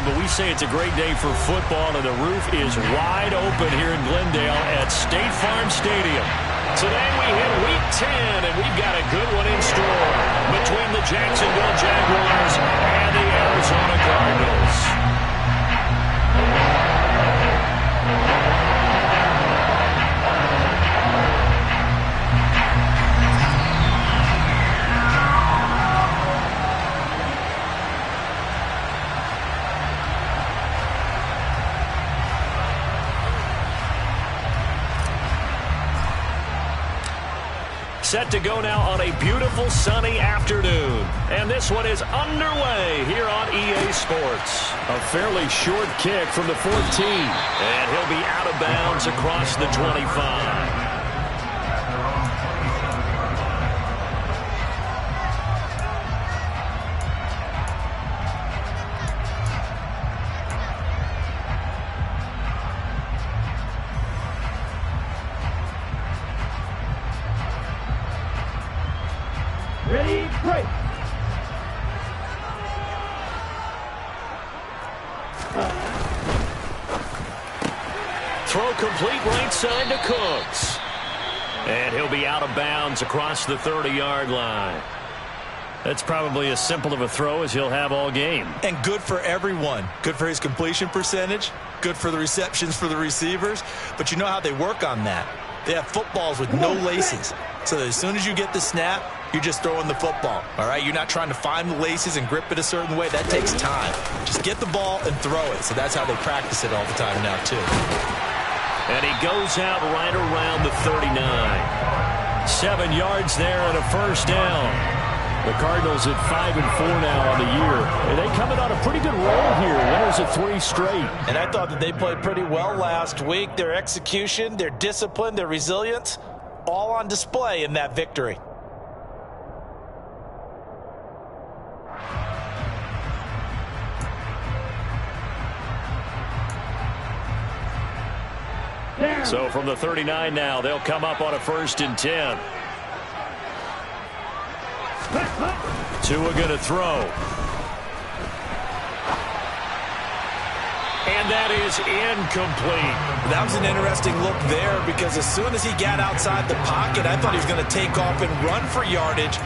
but we say it's a great day for football, and the roof is wide open here in Glendale at State Farm Stadium. Today we hit Week 10, and we've got a good one in store between the Jacksonville Jaguars and the Arizona Cardinals. Set to go now on a beautiful sunny afternoon. And this one is underway here on EA Sports. A fairly short kick from the 14. And he'll be out of bounds across the 25. Ready, break. Throw complete right side to Cooks. And he'll be out of bounds across the 30-yard line. That's probably as simple of a throw as he'll have all game. And good for everyone. Good for his completion percentage. Good for the receptions for the receivers. But you know how they work on that. They have footballs with no laces. So that as soon as you get the snap, you're just throwing the football. All right? You're not trying to find the laces and grip it a certain way. That takes time. Just get the ball and throw it. So that's how they practice it all the time now, too. And he goes out right around the 39. 7 yards there and a first down. The Cardinals at 5-4 now on the year. And they coming on a pretty good roll here. Winners of 3 straight. And I thought that they played pretty well last week. Their execution, their discipline, their resilience, all on display in that victory. So from the 39 now, they'll come up on a 1st and 10. Tua going to throw. And that is incomplete. That was an interesting look there because as soon as he got outside the pocket, I thought he was going to take off and run for yardage.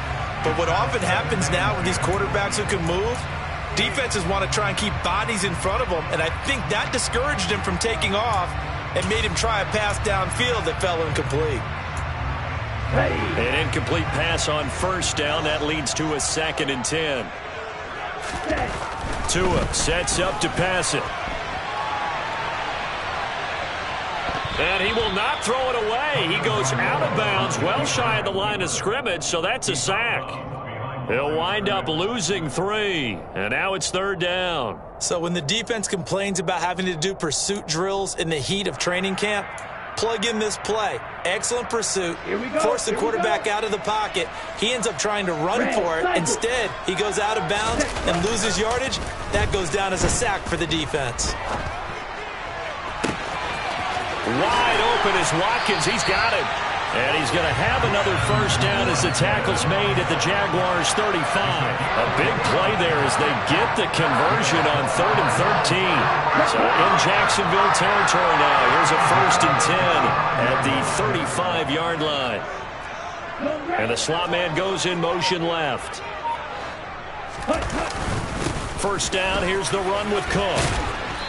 But what often happens now with these quarterbacks who can move, defenses want to try and keep bodies in front of them, and I think that discouraged him from taking off and made him try a pass downfield that fell incomplete. An incomplete pass on 1st down. That leads to a 2nd and 10. Tua sets up to pass it. And he will not throw it away. He goes out of bounds, well shy of the line of scrimmage, so that's a sack. He'll wind up losing 3, and now it's 3rd down. So when the defense complains about having to do pursuit drills in the heat of training camp, plug in this play. Excellent pursuit. Force the quarterback out of the pocket. He ends up trying to run for it. Instead, he goes out of bounds and loses yardage. That goes down as a sack for the defense. Wide open is Watkins. He's got it. And he's going to have another first down as the tackle's made at the Jaguars' 35. A big play there as they get the conversion on 3rd and 13. So in Jacksonville territory now. Here's a 1st and 10 at the 35-yard line. And the slot man goes in motion left. First down. Here's the run with Cook.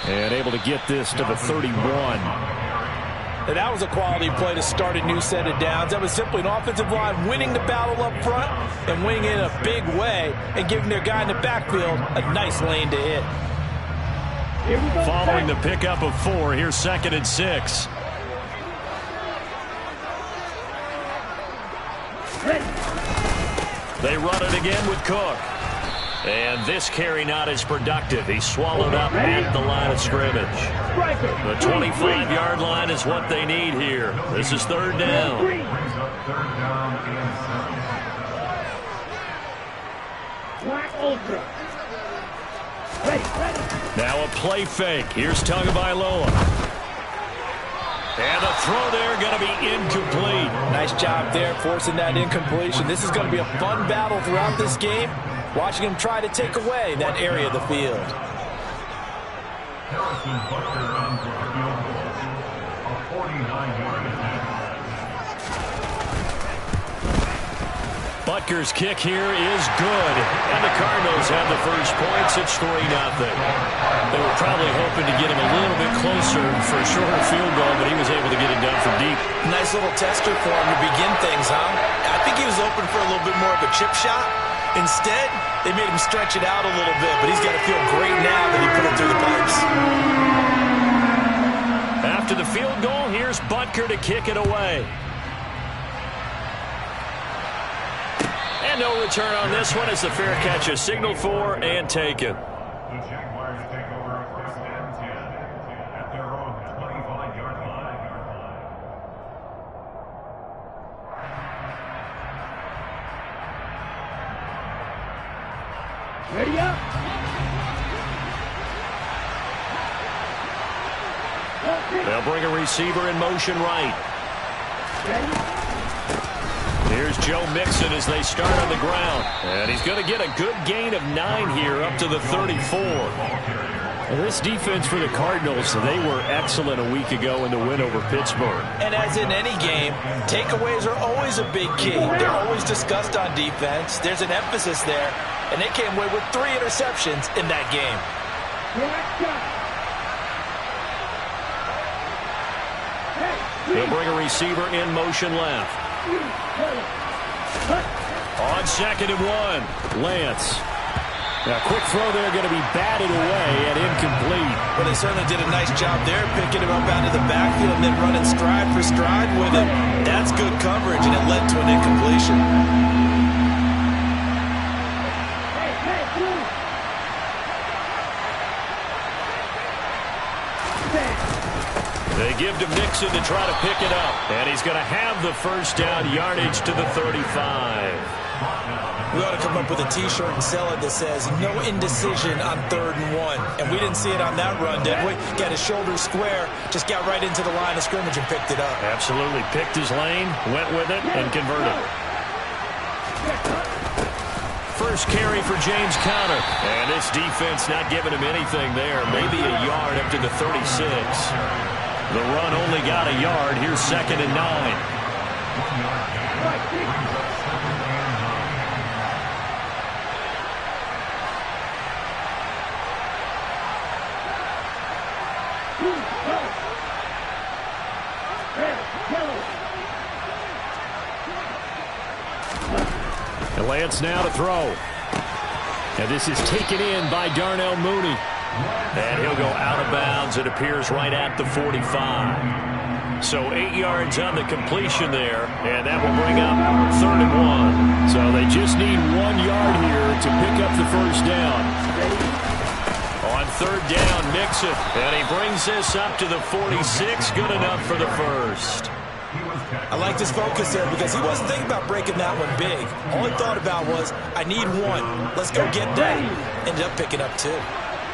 And able to get this to the 31. And that was a quality play to start a new set of downs. That was simply an offensive line winning the battle up front and winning in a big way and giving their guy in the backfield a nice lane to hit. Following the pickup of 4, here's 2nd and 6. They run it again with Cook. And this carry not as productive. He's swallowed up at the line of scrimmage. The 25-yard line is what they need here. This is 3rd down. Now a play fake. Here's Tagovailoa. And the throw there going to be incomplete. Nice job there forcing that incompletion. This is going to be a fun battle throughout this game. Watching him try to take away that area of the field. Butker's kick here is good, and the Cardinals have the first points. It's 3-0. They were probably hoping to get him a little bit closer for a shorter field goal, but he was able to get it done from deep. Nice little tester for him to begin things, huh? I think he was open for a little bit more of a chip shot. Instead, they made him stretch it out a little bit, but he's got to feel great now that he put it through the pipes. After the field goal, here's Butker to kick it away. And no return on this one as the fair catch is signaled for and taken. The Jaguars take over a first and 10 at their own 25-yard line. Ready up. They'll bring a receiver in motion right. Ready. Here's Joe Mixon as they start on the ground. And he's going to get a good gain of 9 here up to the 34. And this defense for the Cardinals, they were excellent a week ago in the win over Pittsburgh. And as in any game, takeaways are always a big key. They're always discussed on defense. There's an emphasis there. And they came away with 3 interceptions in that game. He'll bring a receiver in motion left. On 2nd and 1, Lance. Now, quick throw there, going to be batted away and incomplete. Well, they certainly did a nice job there, picking him up out of the backfield and then running stride for stride with him. That's good coverage, and it led to an incompletion. They give to Mixon to try to pick it up. And he's going to have the first down, yardage to the 35. We ought to come up with a T-shirt and sell it that says, no indecision on 3rd and 1. And we didn't see it on that run, did we? Got his shoulder square, just got right into the line of scrimmage and picked it up. Absolutely. Picked his lane, went with it, and converted. First carry for James Conner. And this defense not giving him anything there. Maybe a yard up to the 36. The run only got a yard. Here's 2nd and 9. And Lance now to throw. And this is taken in by Darnell Mooney. And he'll go out of bounds. It appears right at the 45. So 8 yards on the completion there. And that will bring up 3rd and 1. So they just need 1 yard here to pick up the first down. On 3rd down, Mixon. And he brings this up to the 46. Good enough for the first. I liked his focus there because he wasn't thinking about breaking that one big. All he thought about was, I need 1. Let's go get that. Ended up picking up 2.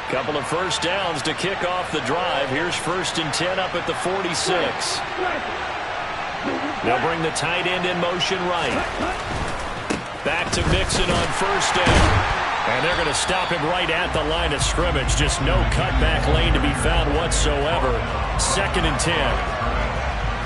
Couple of first downs to kick off the drive. Here's 1st and 10 up at the 46. They'll bring the tight end in motion right. Back to Mixon on 1st down. And they're going to stop him right at the line of scrimmage. Just no cutback lane to be found whatsoever. 2nd and 10.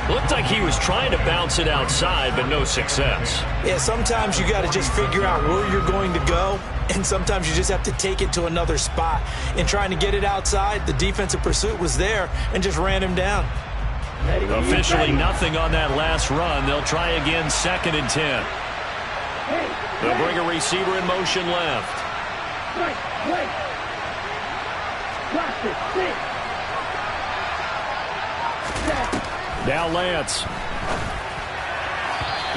Looked like he was trying to bounce it outside, but no success. Yeah, sometimes you got to just figure out where you're going to go, and sometimes you just have to take it to another spot. In trying to get it outside, the defensive pursuit was there and just ran him down. Officially nothing on that last run. They'll try again, 2nd and 10. They'll bring a receiver in motion left. Now Lance.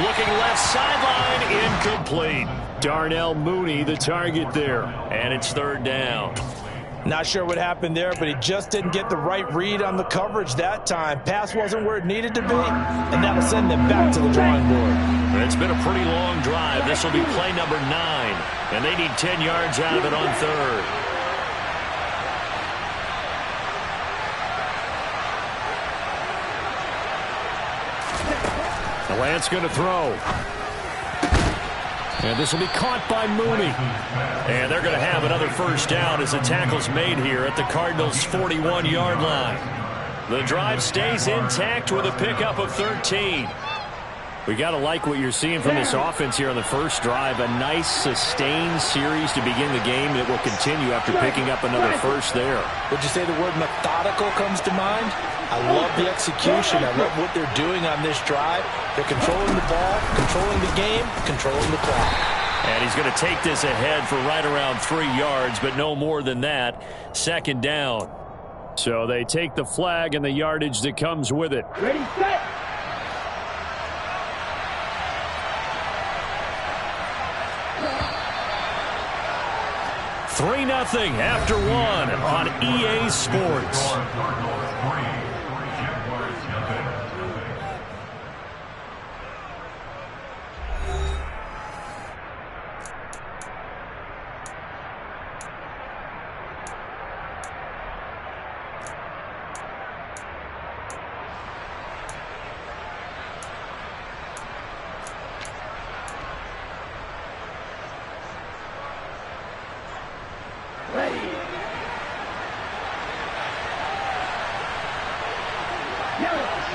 Looking left sideline, incomplete. Darnell Mooney, the target there. And it's 3rd down. Not sure what happened there, but he just didn't get the right read on the coverage that time. Pass wasn't where it needed to be, and that'll send them back to the drawing board. It's been a pretty long drive. This will be play number 9, and they need 10 yards out of it on 3rd. Lance going to throw. And this will be caught by Mooney. And they're going to have another first down as the tackle's made here at the Cardinals' 41-yard line. The drive stays intact with a pickup of 13. We got to like what you're seeing from this offense here on the first drive. A nice, sustained series to begin the game that will continue after picking up another first there. Would you say the word methodical comes to mind? I love the execution. I love what they're doing on this drive. They're controlling the ball, controlling the game, controlling the clock. And he's going to take this ahead for right around 3 yards, but no more than that. Second down. So they take the flag and the yardage that comes with it. Ready, set. 3-0 after 1 on EA Sports.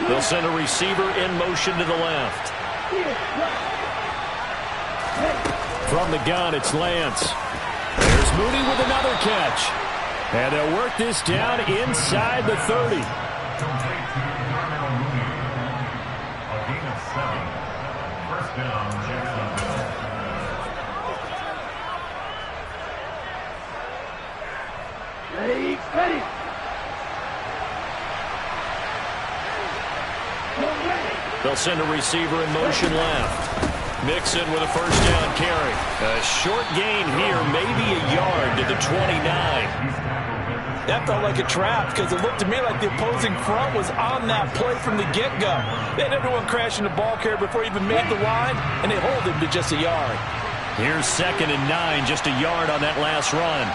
They'll send a receiver in motion to the left. From the gun, it's Lance. There's Mooney with another catch. And they'll work this down inside the 30. First down, Jacksonville. Ready, ready. They'll send a receiver in motion left. Mixon with a first down carry. A short gain here, maybe a yard to the 29. That felt like a trap because it looked to me like the opposing front was on that play from the get-go. They had everyone crashing the ball carrier before he even made the line, and they hold him to just a yard. Here's 2nd and 9, just a yard on that last run.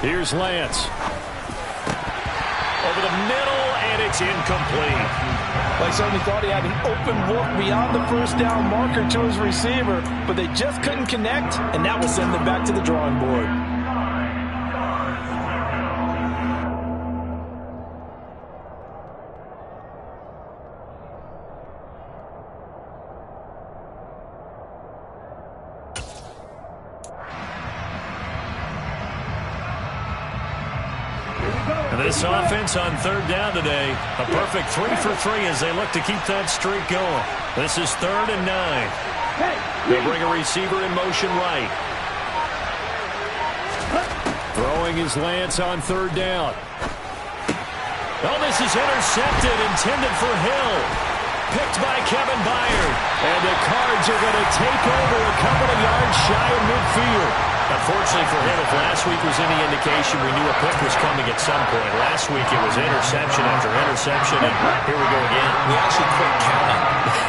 Here's Lance. Over the middle, and it's incomplete. Like somebody thought he had an open look beyond the first down marker to his receiver, but they just couldn't connect, and that will send them back to the drawing board. This offense on 3rd down today, a perfect 3 for 3 as they look to keep that streak going. This is 3rd and 9. They'll bring a receiver in motion right. Throwing is Lance on 3rd down. Oh, this is intercepted, intended for Hill. Picked by Kevin Byard. And the Cards are going to take over a couple of yards shy of midfield. Unfortunately for him, if last week was any indication, we knew a pick was coming at some point. Last week it was interception after interception, and here we go again. We actually quit counting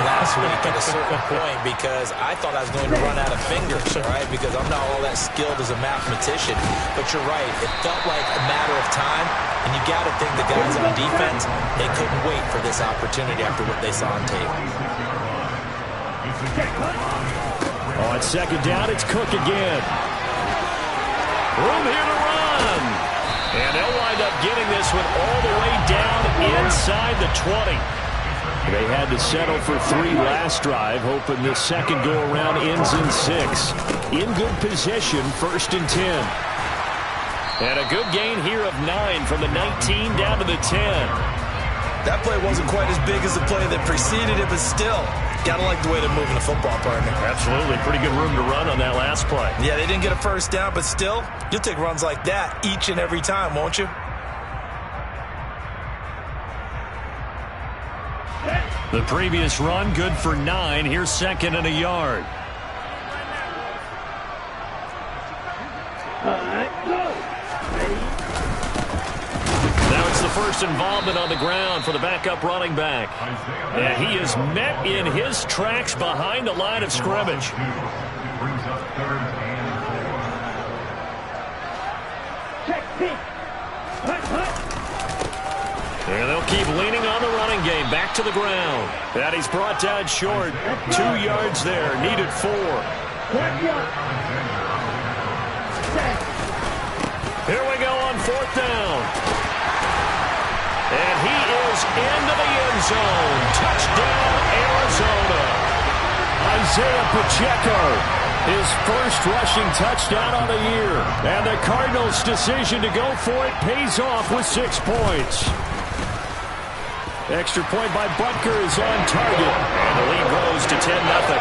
last week at a certain point because I thought I was going to run out of fingers, right? Because I'm not all that skilled as a mathematician. But you're right. It felt like a matter of time, and you got to think the guys on defense, they couldn't wait for this opportunity after what they saw on tape. On 2nd down, it's Cook again. Room here to run. And they'll wind up getting this one all the way down inside the 20. They had to settle for 3 last drive, hoping the second go-around ends in 6. In good position, 1st and 10. And a good gain here of 9 from the 19 down to the 10. That play wasn't quite as big as the play that preceded it, but still, gotta like the way they're moving the football, partner. Absolutely. Pretty good room to run on that last play. Yeah, they didn't get a first down, but still, you'll take runs like that each and every time, won't you? The previous run, good for 9. Here's 2nd and a yard. All right, go. Ready. Now it's the the first involvement on the ground for the backup running back. And he is met in his tracks behind the line of scrimmage. Brings up 3rd and 4. Check, peek. Hut, hut. And they'll keep leaning on the running game. Back to the ground. And he's brought down short. 2 yards there. Needed 4. Here we go on 4th down. And he is into the end zone. Touchdown, Arizona. Isaiah Pacheco, his first rushing touchdown on the year. And the Cardinals' decision to go for it pays off with 6 points. Extra point by Butker is on target. And the lead grows to 10-0.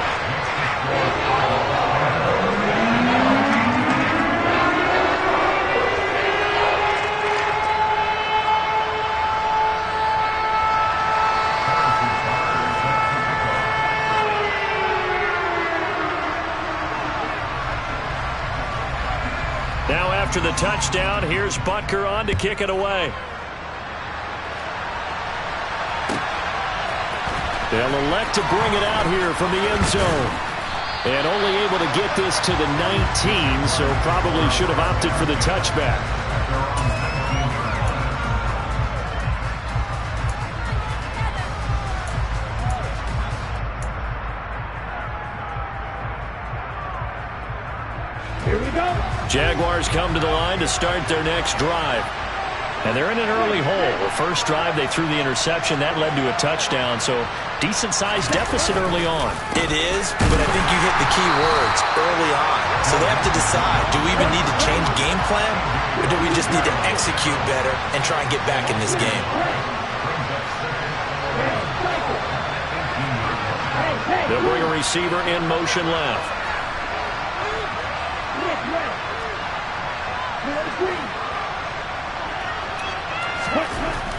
Now after the touchdown, here's Butker on to kick it away. They'll elect to bring it out here from the end zone. And only able to get this to the 19, so probably should have opted for the touchback. Here we go. Jaguars come to the line to start their next drive. And they're in an early hole. The first drive, they threw the interception. That led to a touchdown, so decent-sized deficit early on. It is, but I think you hit the key words early on. So they have to decide, do we even need to change game plan, or do we just need to execute better and try and get back in this game? They'll bring a receiver in motion left.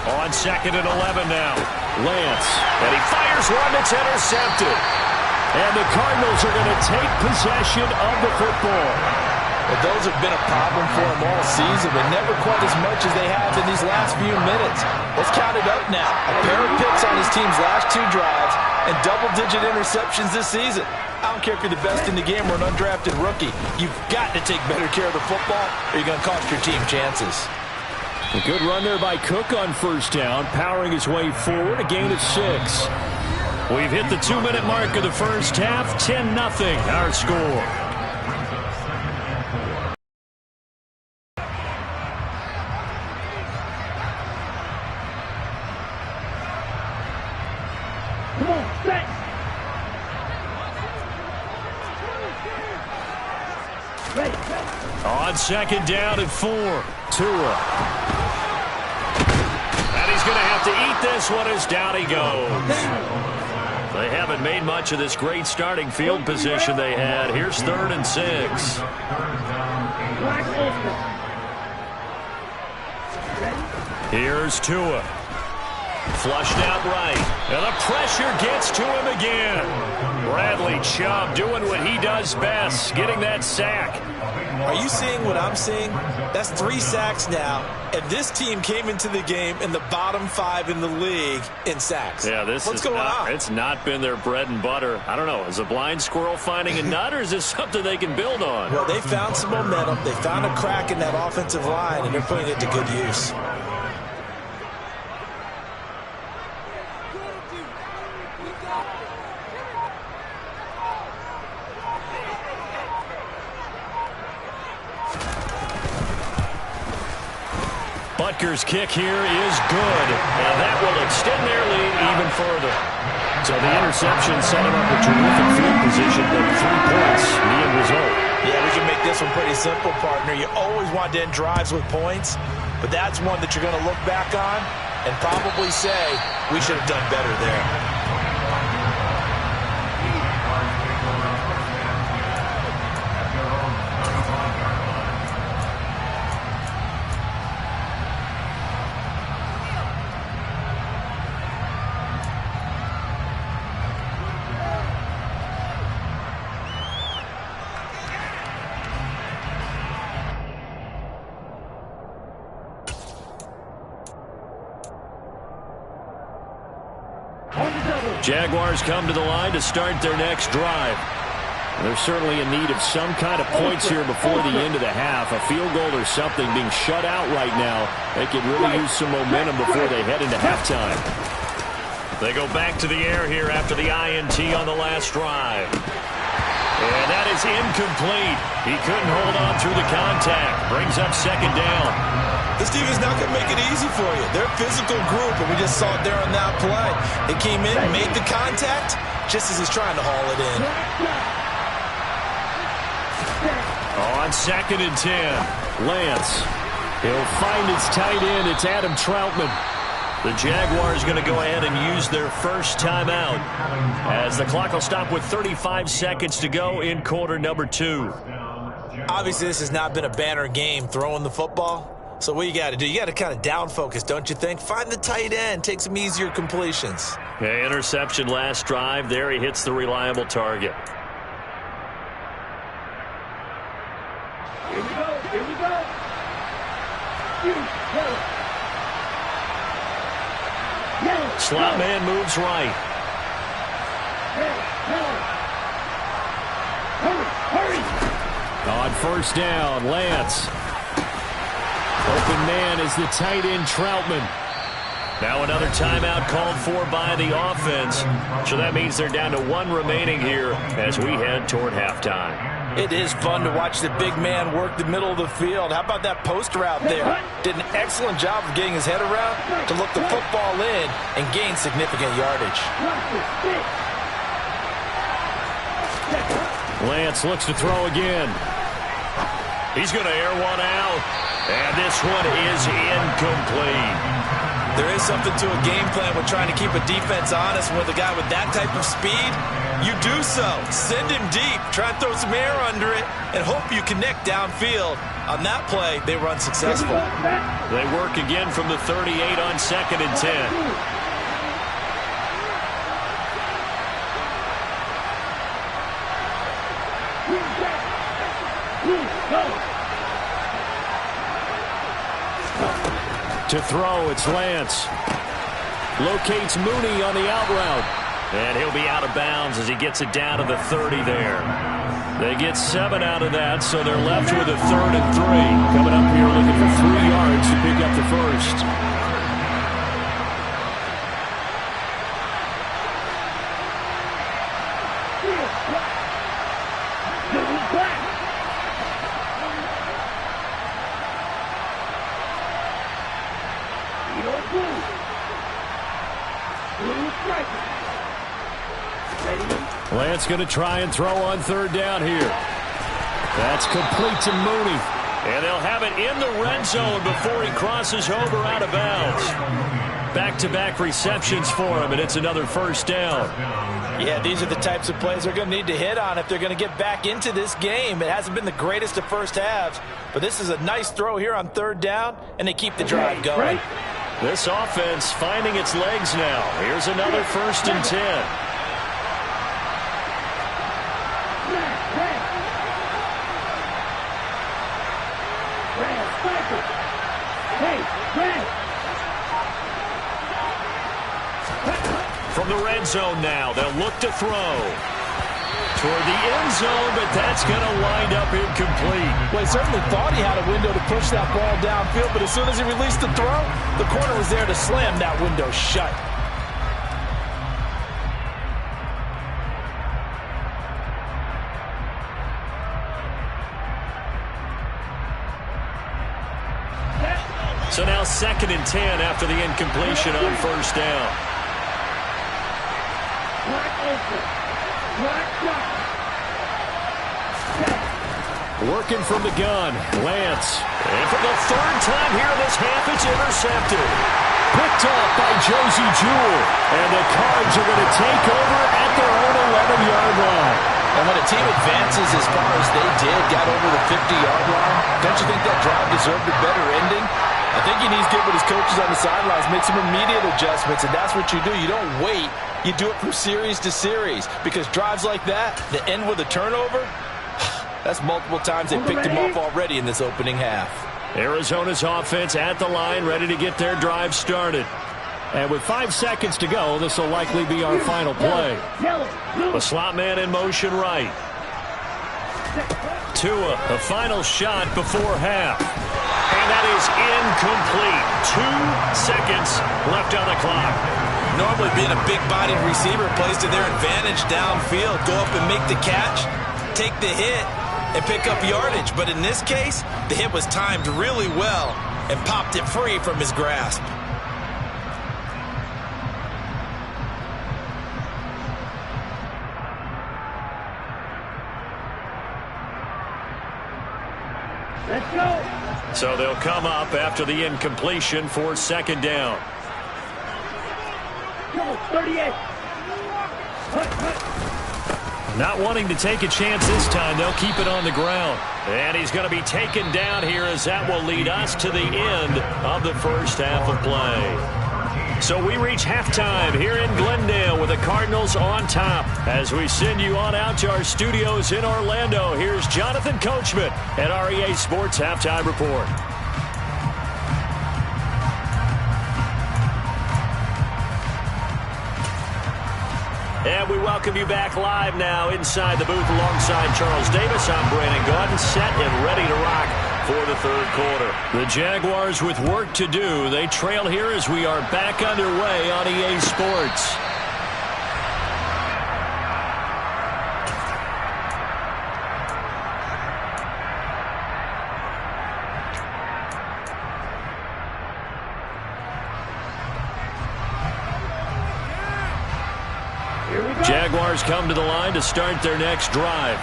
On 2nd and 11 now. Lance. And he fires one that's intercepted. And the Cardinals are going to take possession of the football. Well, those have been a problem for him all season, but never quite as much as they have in these last few minutes. Let's count it up now. A pair of picks on his team's last 2 drives and double-digit interceptions this season. I don't care if you're the best in the game or an undrafted rookie. You've got to take better care of the football or you're going to cost your team chances. A good run there by Cook on 1st down, powering his way forward, a gain of 6. We've hit the 2-minute mark of the first half, 10-0 our score. Come on, set. Ready. On 2nd down and 4, Tua. And he's going to have to eat this one as down he goes. They haven't made much of this great starting field position they had. Here's 3rd and 6. Here's Tua. Flushed out right. And the pressure gets to him again. Bradley Chubb doing what he does best, getting that sack. Are you seeing what I'm seeing? That's 3 sacks now, and this team came into the game in the bottom 5 in the league in sacks. Yeah, What's going on? It's not been their bread and butter. I don't know. Is a blind squirrel finding a nut, or is this something they can build on? Well, they found some momentum. They found a crack in that offensive line, and they're putting it to good use. Butker's kick here is good, and that will extend their lead even further. So the interception set him up a terrific field position, but 3 points, the end result. Yeah, we can make this one pretty simple, partner. You always want to end drives with points, but that's one that you're going to look back on and probably say, we should have done better there. Jaguars come to the line to start their next drive. They're certainly in need of some kind of points here before the end of the half. A field goal or something, being shut out right now. They could really use some momentum before they head into halftime. They go back to the air here after the INT on the last drive. And that is incomplete. He couldn't hold on through the contact. Brings up second down. This team is not going to make it easy for you. They're a physical group, and we just saw it there on that play. They came in, made the contact, just as he's trying to haul it in. On 2nd and 10, Lance. He'll find his tight end. It's Adam Troutman. The Jaguars going to go ahead and use their first timeout as the clock will stop with 35 seconds to go in quarter number 2. Obviously, this has not been a banner game throwing the football. So what you got to do, you got to kind of down focus, don't you think? Find the tight end, take some easier completions. Okay, interception last drive. There he hits the reliable target. Here we go. Here we go. Yellow. Slot man moves right. Hurry. On first down, Lance. Open man is the tight end Troutman. Now another timeout called for by the offense. So that means they're down to 1 remaining here as we head toward halftime. It is fun to watch the big man work the middle of the field. How about that post route there? Did an excellent job of getting his head around to look the football in and gain significant yardage. Lance looks to throw again. He's going to air one out. And this one is incomplete. There is something to a game plan with trying to keep a defense honest. With a guy with that type of speed, you do so. Send him deep. Try and throw some air under it and hope you connect downfield. On that play, they were unsuccessful. They work again from the 38 on 2nd and 10. To throw, it's Lance. Locates Mooney on the out route. And he'll be out of bounds as he gets it down to the 30 there. They get 7 out of that, so they're left with a 3rd and 3. Coming up here looking for 3 yards to pick up the first. Lance going to try and throw on 3rd down here. That's complete to Mooney. And they'll have it in the red zone before he crosses over out of bounds. Back-to-back receptions for him, and it's another first down. Yeah, these are the types of plays they're going to need to hit on if they're going to get back into this game. It hasn't been the greatest of first halves, but this is a nice throw here on 3rd down, and they keep the drive going. This offense finding its legs now. Here's another 1st and 10. From the red zone now, they'll look to throw. Toward the end zone, but that's going to wind up incomplete. Well, he certainly thought he had a window to push that ball downfield, but as soon as he released the throw, the corner was there to slam that window shut. So now 2nd and 10 after the incompletion on first down. Working from the gun, Lance. And for the 3rd time here in this half, it's intercepted. Picked off by Josie Jewell. And the Cards are going to take over at their own 11-yard line. And when a team advances as far as they did, got over the 50-yard line, don't you think that drive deserved a better ending? I think he needs to get with his coaches on the sidelines, make some immediate adjustments, and that's what you do. You don't wait. You do it from series to series, because drives like that end with a turnover, that's multiple times they picked him off already in this opening half. Arizona's offense at the line, ready to get their drive started. And with 5 seconds to go, this will likely be our final play. The slot man in motion right. Tua, the final shot before half. And that is incomplete. 2 seconds left on the clock. Normally being a big-bodied receiver plays to their advantage downfield. Go up and make the catch, take the hit, and pick up yardage. But in this case, the hit was timed really well and popped it free from his grasp. Let's go. So they'll come up after the incompletion for second down. Go, 38. Not wanting to take a chance this time, they'll keep it on the ground. And he's going to be taken down here as that will lead us to the end of the first half of play. So we reach halftime here in Glendale with the Cardinals on top. As we send you on out to our studios in Orlando, here's Jonathan Coachman at REA Sports Halftime Report. And we welcome you back live now inside the booth alongside Charles Davis. I'm Brandon Gaudin, set and ready to rock for the third quarter. The Jaguars with work to do. They trail here as we are back underway on EA Sports. Jaguars come to the line to start their next drive.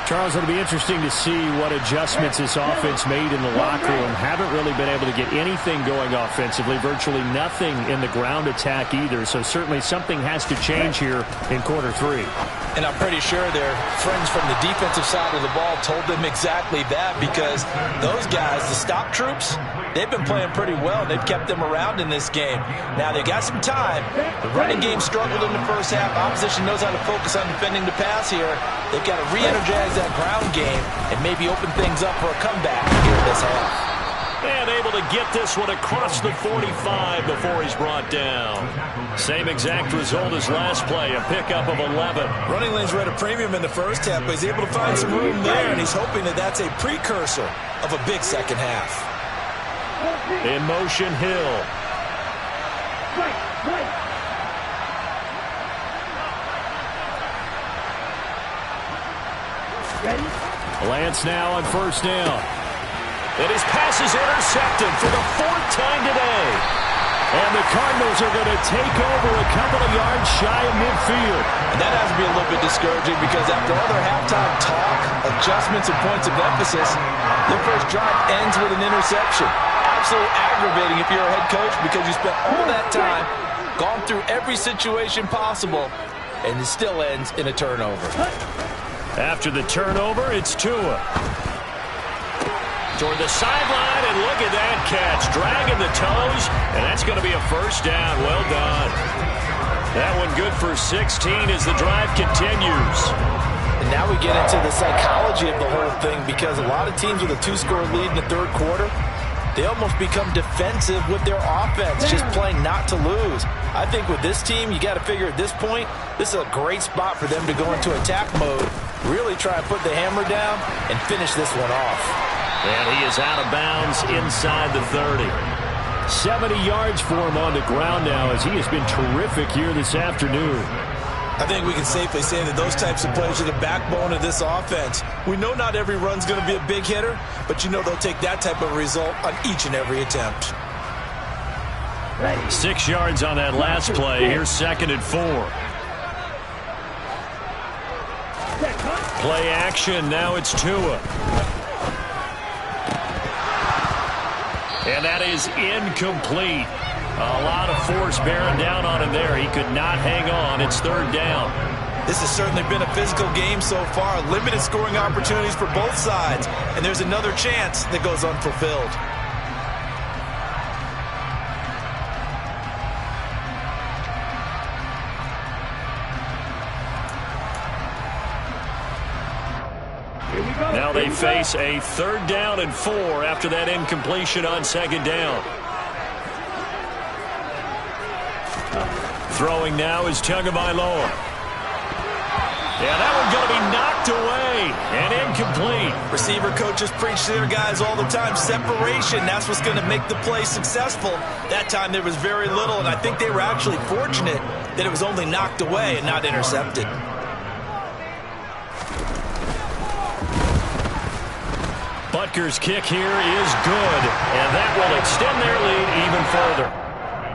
Charles, it'll be interesting to see what adjustments this offense made in the locker room. Haven't really been able to get anything going offensively, virtually nothing in the ground attack either. So certainly something has to change here in quarter 3. And I'm pretty sure their friends from the defensive side of the ball told them exactly that, because those guys, the stop troops, they've been playing pretty well. They've kept them around in this game. Now, they got some time. The running game struggled in the first half. Opposition knows how to focus on defending the pass here. They've got to re-energize that ground game and maybe open things up for a comeback here in this half. And able to get this one across the 45 before he's brought down. Same exact result as last play, a pickup of 11. Running lanes were at a premium in the first half, but he's able to find some room there, and he's hoping that that's a precursor of a big second half. In motion, Hill. Lance now on first down. And his pass is intercepted for the 4th time today. And the Cardinals are going to take over a couple of yards shy of midfield. And that has to be a little bit discouraging, because after all their halftime talk, adjustments, and points of emphasis, their first drive ends with an interception. Absolutely aggravating if you're a head coach, because you spent all that time, gone through every situation possible, and it still ends in a turnover. After the turnover, it's Tua. Toward the sideline, and look at that catch. Dragging the toes, and that's going to be a first down. Well done. That one good for 16 as the drive continues. And now we get into the psychology of the whole thing, because a lot of teams with a 2-score lead in the third quarter, they almost become defensive with their offense, just playing not to lose. I think with this team, you got to figure at this point, this is a great spot for them to go into attack mode, really try and put the hammer down and finish this one off. And he is out of bounds inside the 30. 70 yards for him on the ground now, as he has been terrific here this afternoon. I think we can safely say that those types of plays are the backbone of this offense. We know not every run's going to be a big hitter, but you know they'll take that type of result on each and every attempt. 6 yards on that last play. Here's 2nd and 4. Play action. Now it's Tua. And that is incomplete. A lot of force bearing down on him there. He could not hang on. It's 3rd down. This has certainly been a physical game so far. Limited scoring opportunities for both sides. And there's another chance that goes unfulfilled. Now they face a 3rd down and 4 after that incompletion on 2nd down. Throwing now is Tagovailoa. Yeah, that one's going to be knocked away and incomplete. Receiver coaches preach to their guys all the time. Separation, that's what's going to make the play successful. That time there was very little, and I think they were actually fortunate that it was only knocked away and not intercepted. Butker's kick here is good, and that will extend their lead even further.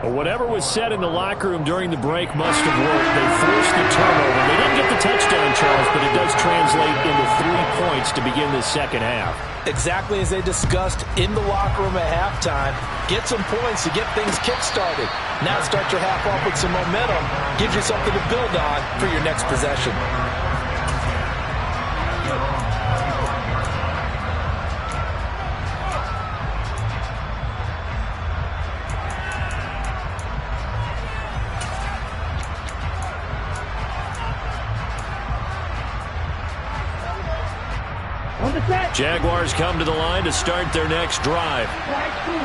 Well, whatever was said in the locker room during the break must have worked. They forced the turnover. They didn't get the touchdown, Charles, but it does translate into 3 points to begin the second half. Exactly as they discussed in the locker room at halftime. Get some points to get things kick-started. Now start your half off with some momentum. Gives you something to build on for your next possession. Jaguars come to the line to start their next drive.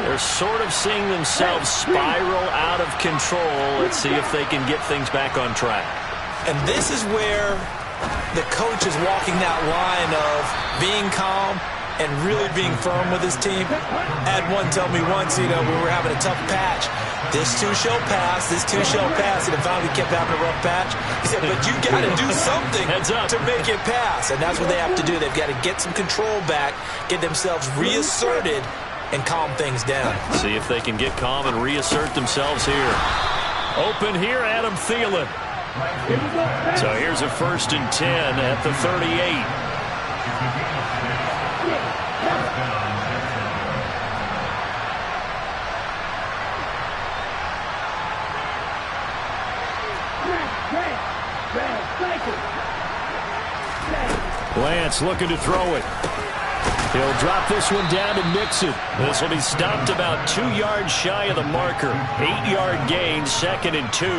They're sort of seeing themselves spiral out of control. Let's see if they can get things back on track. And this is where the coach is walking that line of being calm and really being firm with his team. I had one tell me once, we were having a tough patch. This too shall pass, this too shall pass. And it finally kept having a rough patch. He said, but you got to do something to make it pass. And that's what they have to do. They've got to get some control back, get themselves reasserted, and calm things down. See if they can get calm and reassert themselves here. Open here, Adam Thielen. So here's a 1st and 10 at the 38. Lance looking to throw it. He'll drop this one down to Mixon. This will be stopped about 2 yards shy of the marker. 8-yard gain, 2nd and 2.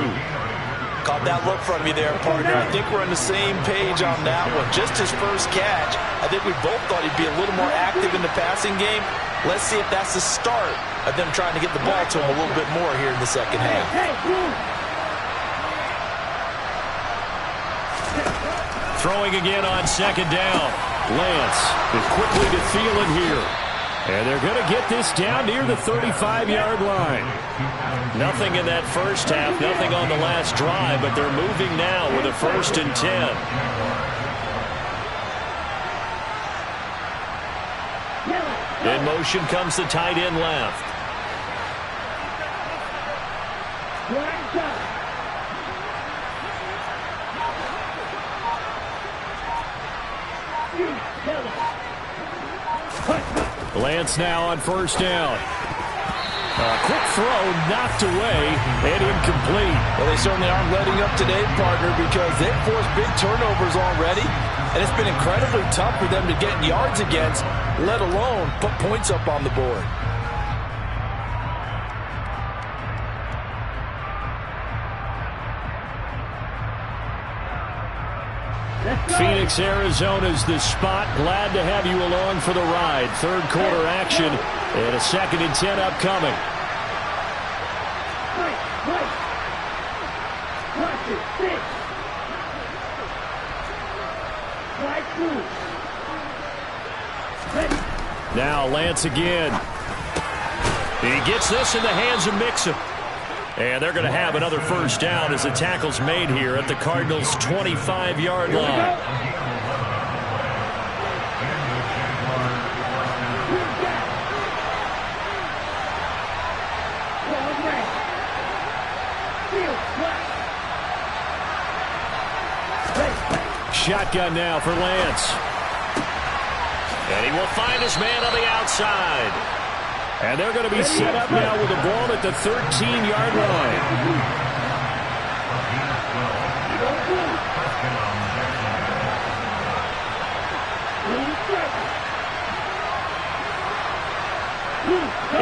Caught that look from you there, partner. I think we're on the same page on that one. Just his first catch. I think we both thought he'd be a little more active in the passing game. Let's see if that's the start of them trying to get the ball to him a little bit more here in the second half. Throwing again on 2nd down. Lance is quickly to Thielen here. And they're going to get this down near the 35-yard line. Nothing in that first half, nothing on the last drive, but they're moving now with a 1st and 10. In motion comes the tight end left. Lance now on 1st down. A quick throw knocked away and incomplete. Well, they certainly aren't letting up today, partner, because they've forced big turnovers already, and it's been incredibly tough for them to get yards against, let alone put points up on the board. Phoenix, Arizona's the spot. Glad to have you along for the ride. 3rd quarter action and a 2nd and 10 upcoming. Now Lance again. He gets this in the hands of Mixon. And they're going to have another 1st down as the tackle's made here at the Cardinals' 25-yard line. Shotgun now for Lance. And he will find his man on the outside. And they're going to be set up now with the ball at the 13-yard line.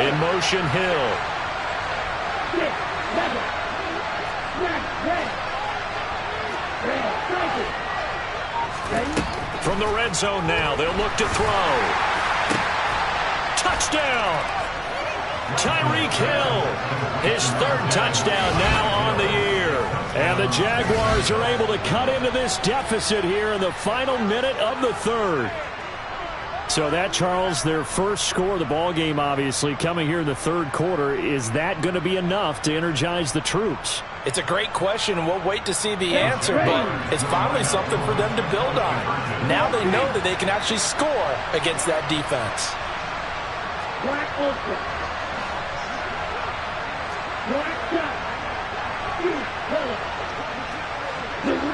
In motion, Hill. From the red zone now, they'll look to throw. Touchdown! Tyreek Hill, his 3rd touchdown now on the year. And the Jaguars are able to cut into this deficit here in the final minute of the third. So that, Charles, their first score of the ball game, obviously, coming here in the third quarter. Is that going to be enough to energize the troops? It's a great question, and we'll wait to see the answer, but it's finally something for them to build on. Now they know that they can actually score against that defense. Black open. Black shot.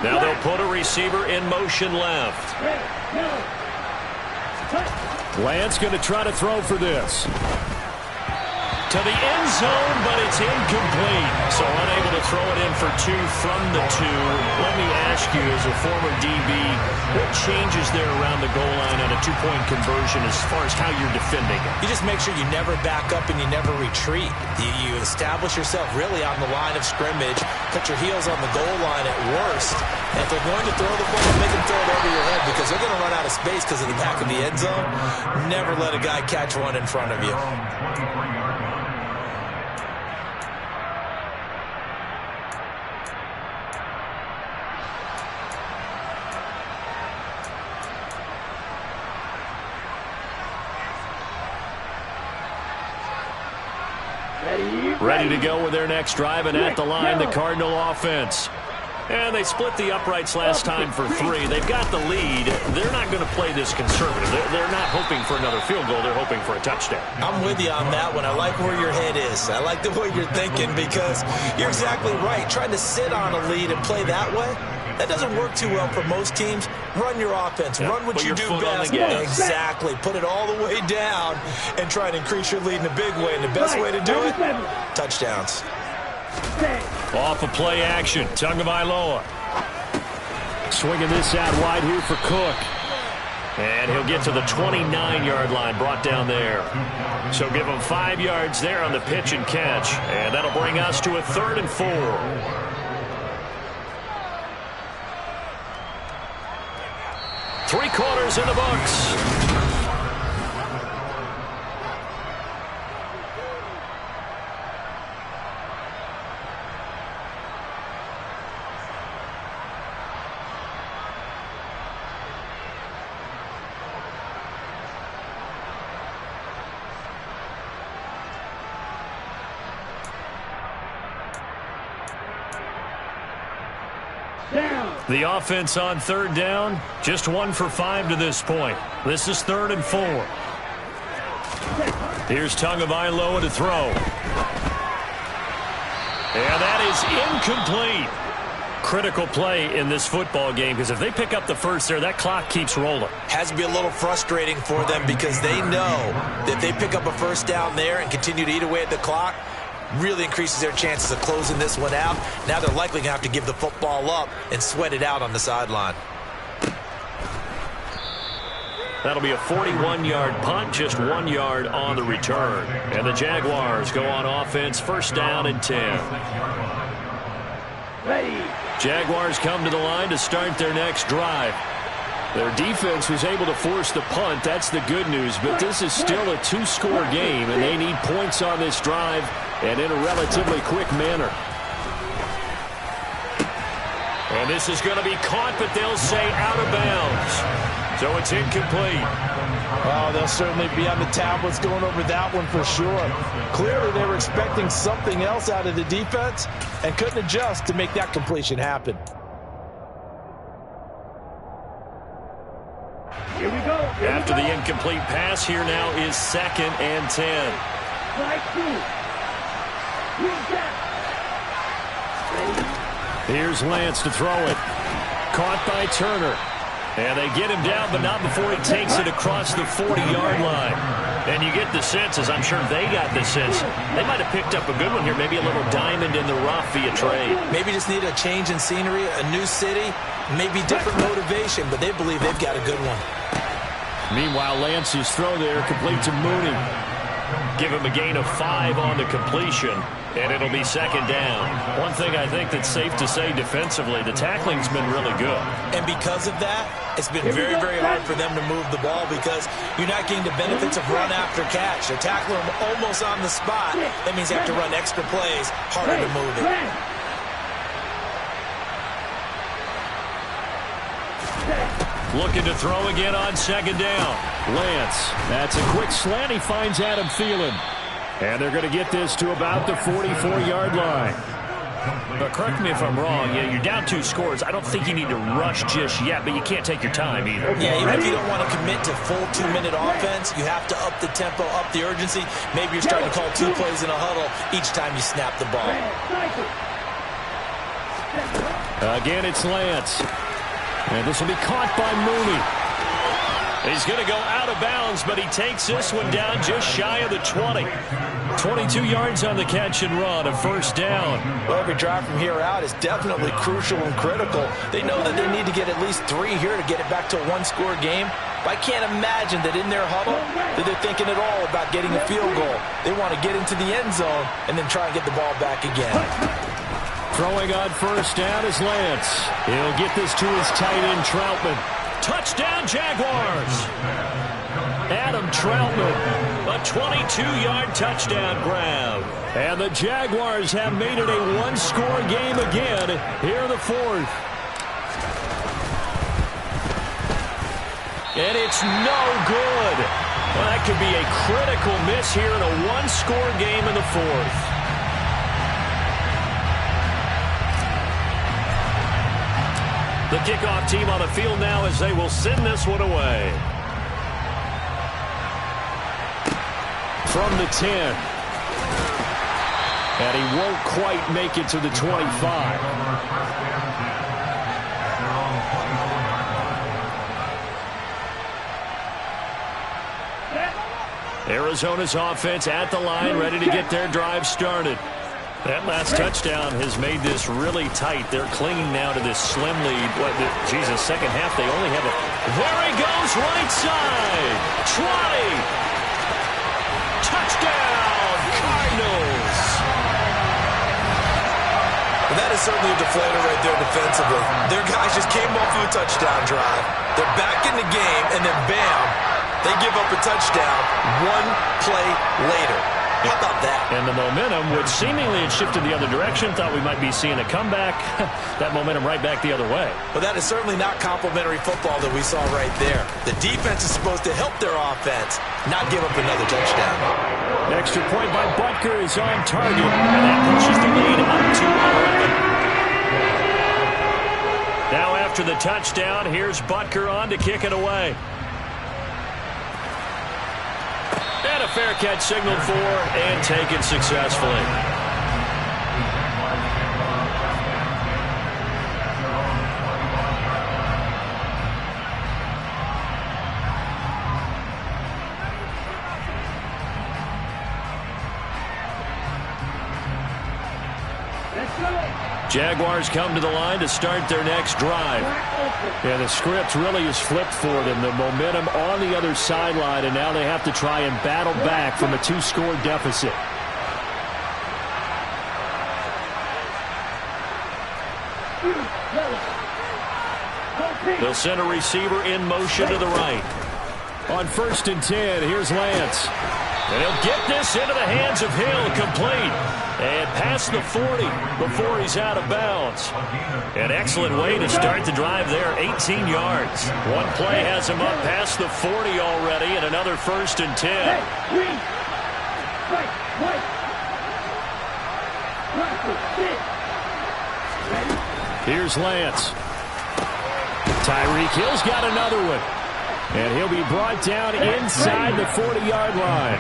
Now they'll put a receiver in motion left. Lance going to try to throw for this. To the end zone, but it's incomplete. So unable to throw it in for two from the two. Let me ask you, as a former DB, what changes there around the goal line on a two-point conversion as far as how you're defending it? You just make sure you never back up and you never retreat. You establish yourself really on the line of scrimmage, put your heels on the goal line at worst. And if they're going to throw the ball, make them throw it over your head because they're going to run out of space because of the back of the end zone. Never let a guy catch one in front of you. Ready to go with their next drive, and at the line, the Cardinal offense. And they split the uprights last time for 3. They've got the lead. They're not going to play this conservative. They're not hoping for another field goal. They're hoping for a touchdown. I'm with you on that one. I like where your head is. I like the way you're thinking because you're exactly right. Trying to sit on a lead and play that way, that doesn't work too well for most teams. Run your offense. Yeah, run what you do best. Exactly. Put it all the way down and try and increase your lead in a big way. And the best way to do it, touchdowns. Off of play action, Tagovailoa. Swinging this out wide here for Cook. And he'll get to the 29-yard line, brought down there. So give him 5 yards there on the pitch and catch. And that'll bring us to a 3rd and 4. Three quarters in the books. The offense on 3rd down, just 1 for 5 to this point. This is 3rd and 4. Here's Tagovailoa to throw. And that is incomplete. Critical play in this football game because if they pick up the first there, that clock keeps rolling. Has to be a little frustrating for them because they know that if they pick up a first down there and continue to eat away at the clock, really increases their chances of closing this one out. Now they're likely going to have to give the football up and sweat it out on the sideline. That'll be a 41-yard punt, just 1 yard on the return. And the Jaguars go on offense, 1st down and 10. Ready. Jaguars come to the line to start their next drive. Their defense was able to force the punt. That's the good news. But this is still a 2-score game, and they need points on this drive and in a relatively quick manner. And this is going to be caught, but they'll say out of bounds. So it's incomplete. Oh, they'll certainly be on the tablets going over that one for sure. Clearly, they were expecting something else out of the defense and couldn't adjust to make that completion happen. Here we go. After the incomplete pass, here now is 2nd and 10. Here's Lance to throw it. Caught by Turner. And they get him down, but not before he takes it across the 40-yard line. And you get the sense, as I'm sure they got the sense, they might have picked up a good one here, maybe a little diamond in the rough via trade. Maybe just need a change in scenery, a new city, maybe different motivation, but they believe they've got a good one. Meanwhile, Lance's throw there complete to Mooney. Give him a gain of 5 on the completion, and it'll be 2nd down. One thing I think that's safe to say defensively, the tackling's been really good. And because of that, it's been very, very hard for them to move the ball because you're not getting the benefits of run after catch. They're tackling them almost on the spot. That means you have to run extra plays, harder to move it. Looking to throw again on second down. Lance, that's a quick slant. He finds Adam Thielen. And they're going to get this to about the 44-yard line. But correct me if I'm wrong. Yeah, you're down 2 scores. I don't think you need to rush just yet, but you can't take your time either. Yeah, even if you don't want to commit to full 2-minute offense, you have to up the tempo, up the urgency. Maybe you're starting to call 2 plays in a huddle each time you snap the ball. Again, it's Lance. And this will be caught by Mooney. He's going to go out of bounds, but he takes this one down just shy of the 20. 22 yards on the catch and run, a first down. Well, every drive from here out is definitely crucial and critical. They know that they need to get at least 3 here to get it back to a 1-score game. But I can't imagine that in their huddle that they're thinking at all about getting a field goal. They want to get into the end zone and then try and get the ball back again. Throwing on first down is Lance. He'll get this to his tight end, Troutman. Touchdown, Jaguars. Adam Troutman, a 22-yard touchdown grab. And the Jaguars have made it a 1-score game again here in the 4th. And it's no good. Well, that could be a critical miss here in a 1-score game in the 4th. The kickoff team on the field now as they will send this one away. From the 10. And he won't quite make it to the 25. Arizona's offense at the line, ready to get their drive started. That last touchdown has made this really tight. They're clinging now to this slim lead. Jesus, second half, they only have a... There he goes, right side. 20. Touchdown, Cardinals. Well, that is certainly a deflator right there defensively. Their guys just came off of a touchdown drive. They're back in the game, and then bam, they give up a touchdown 1 play later. How about that? And the momentum, which seemingly had shifted the other direction, thought we might be seeing a comeback. That momentum right back the other way. But that is certainly not complimentary football that we saw right there. The defense is supposed to help their offense, not give up another touchdown. Extra point by Butker is on target, and that pushes the lead up to 11. Now after the touchdown, here's Butker on to kick it away. And a fair catch signaled for and taken successfully. Jaguars come to the line to start their next drive. Yeah, the script really is flipped for them. The momentum on the other sideline, and now they have to try and battle back from a 2-score deficit. They'll send a receiver in motion to the right. On 1st and 10, here's Lance. And he'll get this into the hands of Hill, complete. And past the 40 before he's out of bounds. An excellent way to start the drive there, 18 yards. One play has him up past the 40 already, and another 1st and 10. Here's Lance. Tyreek Hill's got another one. And he'll be brought down inside the 40-yard line.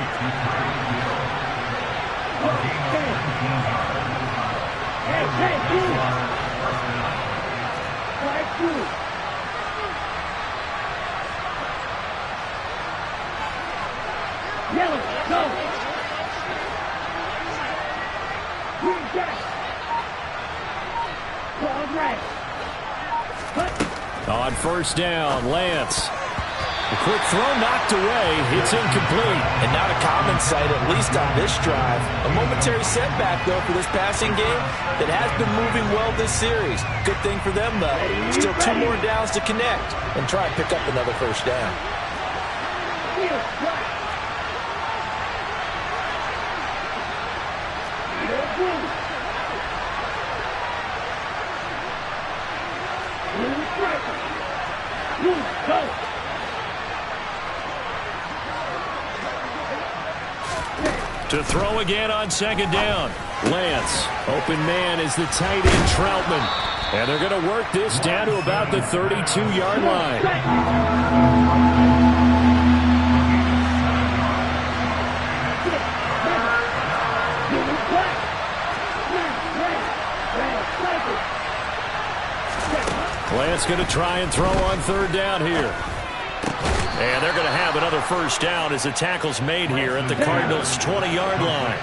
On 1st down, Lance. A quick throw knocked away. It's incomplete. And not a common sight, at least on this drive. A momentary setback, though, for this passing game that has been moving well this series. Good thing for them, though. Still 2 more downs to connect and try and pick up another 1st down. To throw again on second down. Lance, open man is the tight end Troutman. And they're going to work this down to about the 32-yard line. Lance going to try and throw on third down here. And they're going to have another first down as the tackle's made here at the Cardinals' 20-yard line.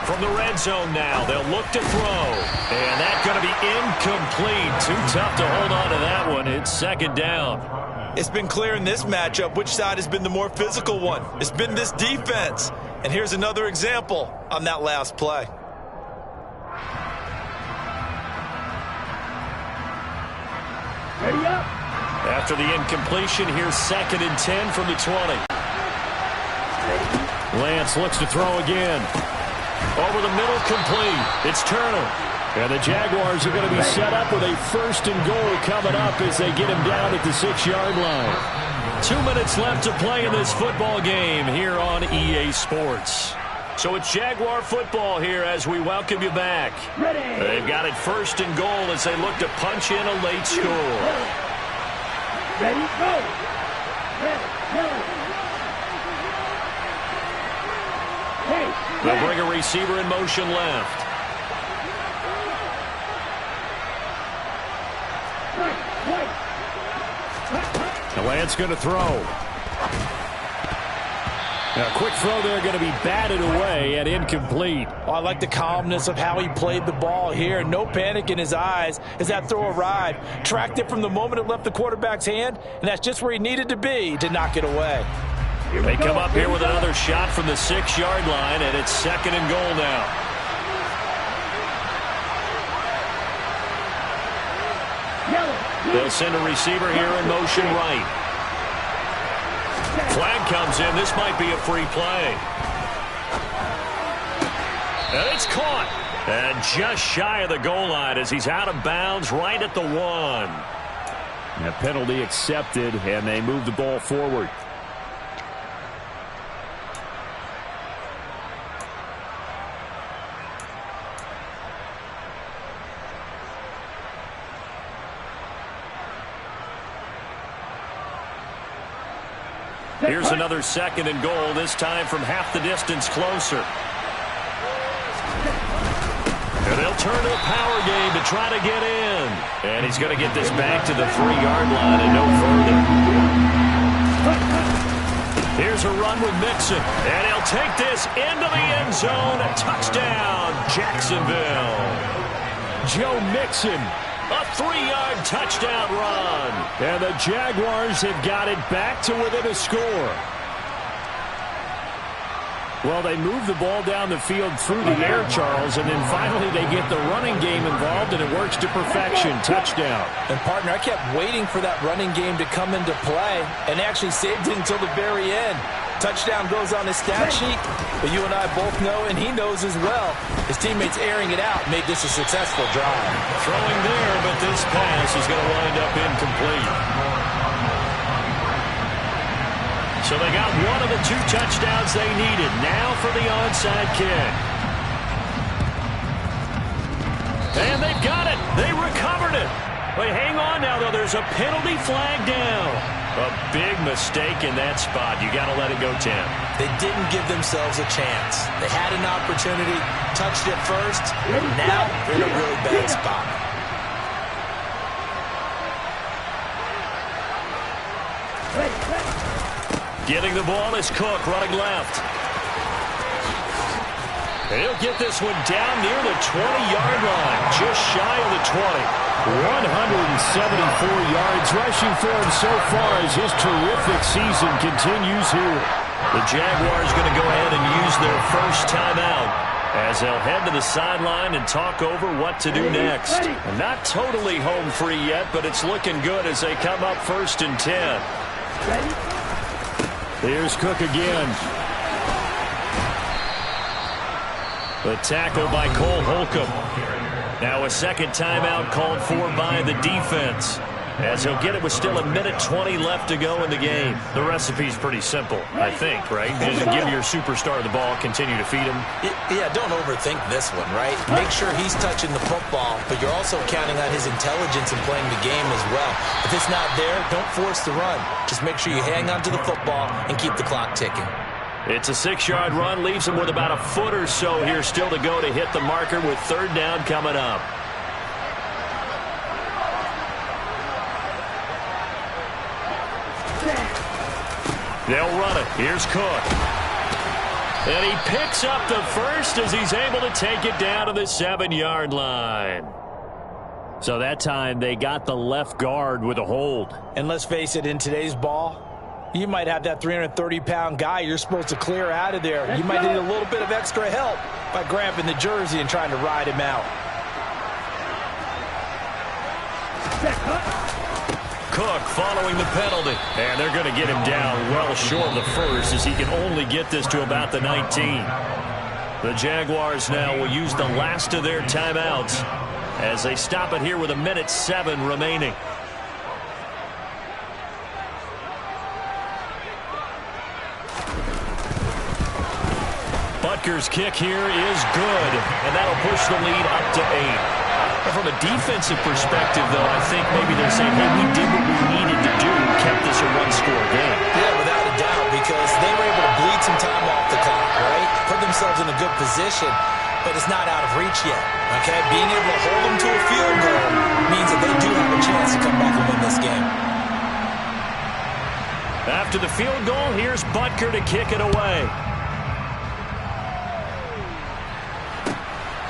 From the red zone now, they'll look to throw. And that's going to be incomplete. Too tough to hold on to that one. It's second down. It's been clear in this matchup which side has been the more physical one. It's been this defense. And here's another example on that last play. Ready up. After the incompletion, here's 2nd and 10 from the 20. Lance looks to throw again. Over the middle, complete. It's Turner. And the Jaguars are going to be set up with a 1st and goal coming up as they get him down at the 6-yard line. 2 minutes left to play in this football game here on EA Sports. So it's Jaguar football here as we welcome you back. Ready. They've got it 1st and goal as they look to punch in a late score. Ready, go. Ready, go. Hey, They'll bring a receiver in motion left. Now Lance going to throw. Now, a quick throw there going to be batted away and incomplete. Oh, I like the calmness of how he played the ball here. No panic in his eyes as that throw arrived. Tracked it from the moment it left the quarterback's hand, and that's just where he needed to be to knock it away. They come up here with another shot from the 6-yard line, and it's 2nd and goal now. They'll send a receiver here in motion right. Flag comes in. This might be a free play. And it's caught. And just shy of the goal line as he's out of bounds right at the 1. A penalty accepted, and they move the ball forward. Here's another 2nd and goal, this time from half the distance closer. And they'll turn to a power game to try to get in. And he's going to get this back to the 3-yard line and no further. Here's a run with Mixon. And he'll take this into the end zone. A touchdown, Jacksonville. Joe Mixon. A 3-yard touchdown run. And the Jaguars have got it back to within a score. Well, they move the ball down the field through the air, Charles, and then finally they get the running game involved, and it works to perfection. Touchdown. And, partner, I kept waiting for that running game to come into play and actually saved it until the very end. Touchdown goes on his stat sheet, but you and I both know, and he knows as well, his teammates airing it out made this a successful drive. Throwing there, but this pass is going to wind up incomplete. So they got one of the 2 touchdowns they needed. Now for the onside kick. And they've got it. They recovered it. But hang on now, though. There's a penalty flag down. A big mistake in that spot. You got to let it go, Tim. They didn't give themselves a chance. They had an opportunity, touched it first, and now they're in a really bad spot. Getting the ball is Cook running left. He'll get this one down near the 20-yard line, just shy of the 20. 174 yards rushing for him so far as his terrific season continues here. The Jaguars going to go ahead and use their first timeout as they'll head to the sideline and talk over what to do next. Not totally home free yet, but it's looking good as they come up 1st and 10. Here's Cook again. The tackle by Cole Holcomb. Now a second timeout called for by the defense. as he'll get it with still 1:20 left to go in the game. The recipe's pretty simple, I think, right? You just give your superstar the ball, continue to feed him. Yeah, don't overthink this one, right? Make sure he's touching the football, but you're also counting on his intelligence in playing the game as well. If it's not there, don't force the run. Just make sure you hang on to the football and keep the clock ticking. It's a 6-yard run, leaves him with about a foot or so here still to go to hit the marker with 3rd down coming up. They'll run it. Here's Cook. And he picks up the first as he's able to take it down to the 7-yard line. So that time they got the left guard with a hold. And let's face it, in today's ball, you might have that 330-pound guy you're supposed to clear out of there. You might need a little bit of extra help by grabbing the jersey and trying to ride him out. Cook following the penalty. And they're going to get him down well short of the first as he can only get this to about the 19. The Jaguars now will use the last of their timeouts as they stop it here with 1:07 remaining. Butker's kick here is good, and that'll push the lead up to 8. From a defensive perspective, though, I think maybe they're saying, hey, we did what we needed to do and kept this a one-score game. Yeah, without a doubt, because they were able to bleed some time off the clock, right? Put themselves in a good position, but it's not out of reach yet, okay? Being able to hold them to a field goal means that they do have a chance to come back and win this game. After the field goal, here's Butker to kick it away.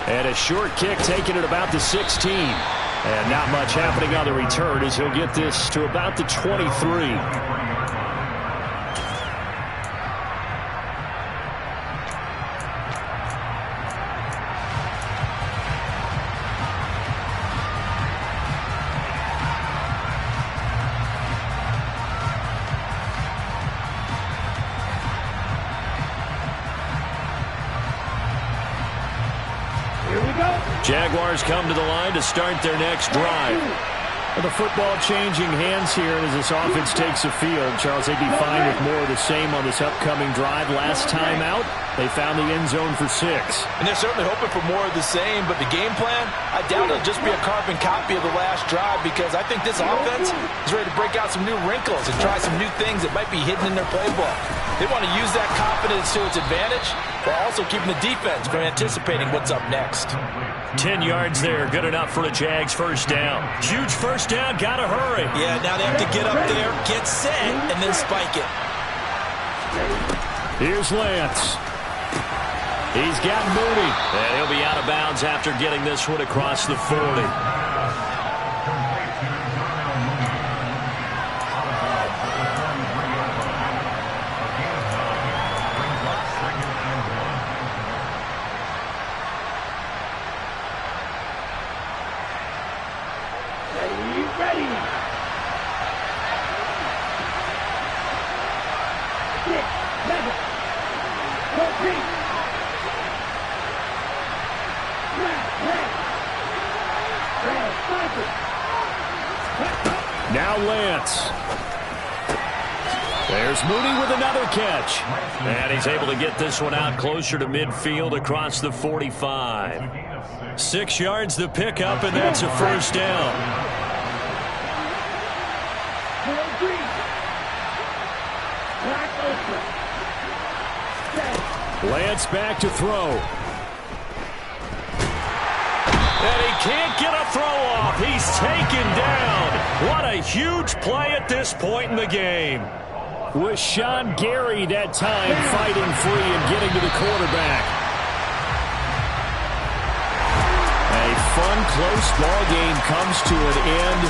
And a short kick taken at about the 16. And not much happening on the return as he'll get this to about the 23. Jaguars come to the line to start their next drive. Well, the football changing hands here as this offense takes the field. Charles, they'd be fine with more of the same on this upcoming drive. Last time out, they found the end zone for 6. And they're certainly hoping for more of the same, but the game plan, I doubt it'll just be a carbon copy of the last drive because I think this offense is ready to break out some new wrinkles and try some new things that might be hidden in their playbook. They want to use that confidence to its advantage while also keeping the defense from anticipating what's up next. 10 yards there, good enough for the Jags first down. Huge first down, gotta hurry. Yeah, now they have to get up there, get set, and then spike it. Here's Lance. He's got Mooney, and he'll be out of bounds after getting this one across the 40. Now Lance. There's Mooney with another catch. And he's able to get this one out closer to midfield across the 45. 6 yards the pickup, and that's a first down. Lance back to throw. And he can't get a throw off. He's taken down. What a huge play at this point in the game. With Sean Gary that time fighting free and getting to the quarterback. A fun, close ball game comes to an end.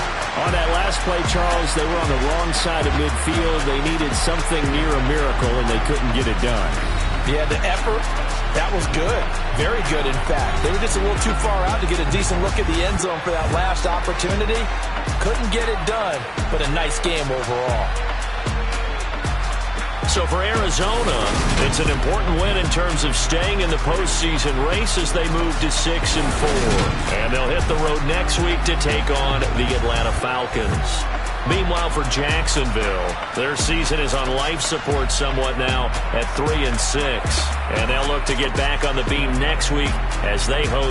On that last play, Charles, they were on the wrong side of midfield. They needed something near a miracle, and they couldn't get it done. Yeah, the effort, that was good. Very good, in fact. They were just a little too far out to get a decent look at the end zone for that last opportunity. Couldn't get it done, but a nice game overall. So for Arizona, it's an important win in terms of staying in the postseason race as they move to 6-4. And they'll hit the road next week to take on the Atlanta Falcons. Meanwhile, for Jacksonville, their season is on life support somewhat now at 3-6. And they'll look to get back on the beam next week as they host